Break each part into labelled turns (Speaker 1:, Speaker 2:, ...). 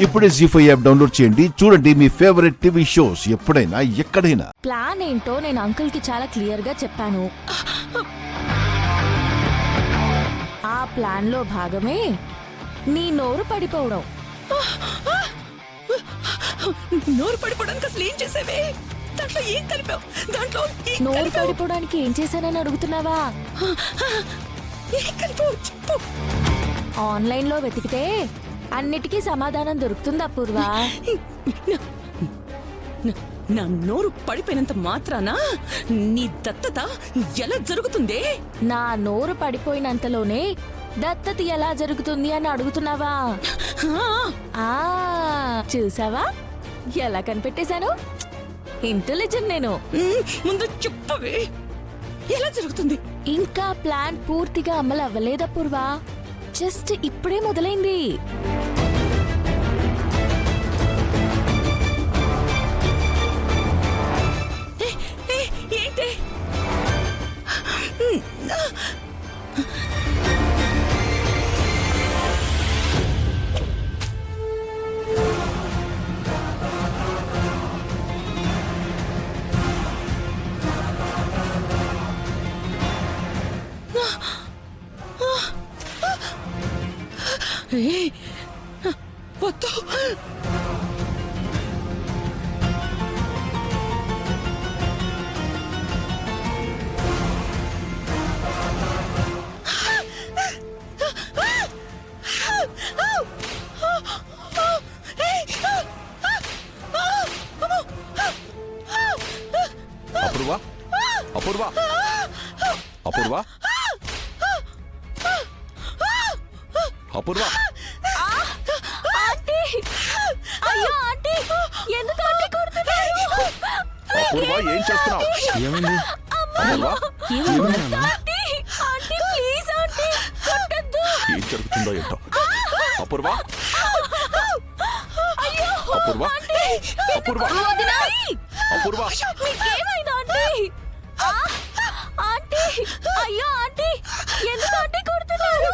Speaker 1: ఇప్పుడే జీ5 app download చేయండి. చూడండి మీ ఫేవరెట్ టీవీ షోస్ ఎప్పుడైనా ఎక్కడైనా.
Speaker 2: ప్లాన్ ఏంటో నేను అంకుల్ కి చాలా క్లియర్ గా చెప్పాను. ఆ ప్లాన్ లో భాగమే నీ నోరు పడిపోవడం.
Speaker 3: నోరు పడిపోవడానికి అసలు ఏం చేసావే? దాంట్లో ఏం కలిపావు? దాంట్లో
Speaker 2: నోరు పడిపోవడానికి ఏం చేశానని అడుగుతున్నావా?
Speaker 3: ఏం కలిపావు చెప్పు.
Speaker 2: ఆన్లైన్ లో వెతికితే అన్నిటికీ సమాధానం దొరుకుతుందా పూర్వా?
Speaker 3: నా నోరు పడిపోయినంత మాత్రాన నీ దత్తత ఎలా జరుగుతుంది?
Speaker 2: నా నోరు పడిపోయినంతలోనే దత్తత ఎలా జరుగుతుంది అని అడుగుతున్నావా? చూసావా ఎలా కనిపెట్టేశాను? ఇంటెలిజెంట్ నేను.
Speaker 3: ముందు చెప్పవే, ఎలా జరుగుతుంది?
Speaker 2: ఇంకా ప్లాన్ పూర్తిగా అమలు అవ్వలేదా పూర్వా? జస్ట్ ఇప్పుడే మొదలైంది.
Speaker 3: ఏంటి? వద్దు.
Speaker 1: అపూర్వ, అపూర్వ, అపూర్వ, అపూర్వ. అపూర్వ ఏం చేస్తున్నావు? ఏమైంది? ఏం జరుగుతుందో ఏంటో. అపూర్వ, అపూర్వ, అపూర్వ, అపూర్వ.
Speaker 2: అయ్యో ఆంటీ, ఎందుకు ఆంటీ కొడుతున్నారు?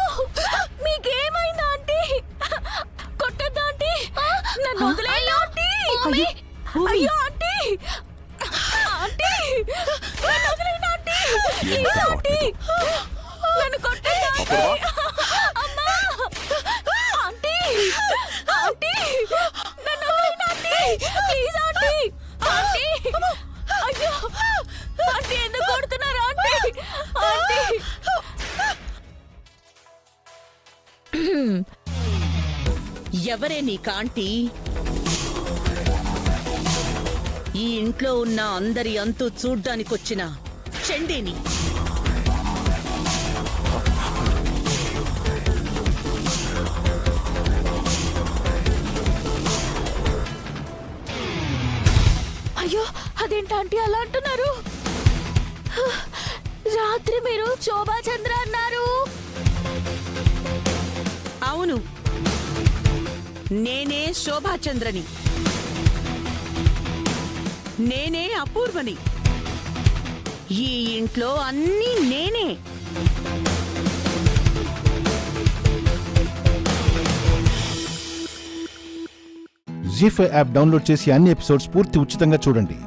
Speaker 2: మీకేమైందా ఆంటీ? కొట్టద్దు ఆంటీ, నన్ను వదిలేయండి ఆంటీ. అయ్యో ఆంటీ, ఆంటీ నన్ను వదిలేయండి ఆంటీ. ప్లీజ్ ఆంటీ, నన్ను కొట్టద్దు ఆంటీ. అమ్మా ఆంటీ, ఆంటీ నన్ను వదిలేయండి ఆంటీ. Please aunty. ఆంటీ అయ్యో ఆంటీ, ఎందుకు కొడుతున్నారు ఆంటీ? ఆంటీ
Speaker 3: ఎవరే నీ కాంటీ? ఈ ఇంట్లో ఉన్న అందరి అంతు చూడ్డానికొచ్చిన చండీని.
Speaker 2: అయ్యో అదేంటంటే అలా అంటున్నారు? రాత్రి మీరు శోభాచంద్ర అన్నారు.
Speaker 3: అవును, నేనే శోభాచంద్రని. నేనే అపూర్వని. ఈ ఇంట్లో అన్నీ నేనే.
Speaker 1: జీ5 యాప్ డౌన్లోడ్ చేసి అన్ని ఎపిసోడ్స్ పూర్తి ఉచితంగా చూడండి.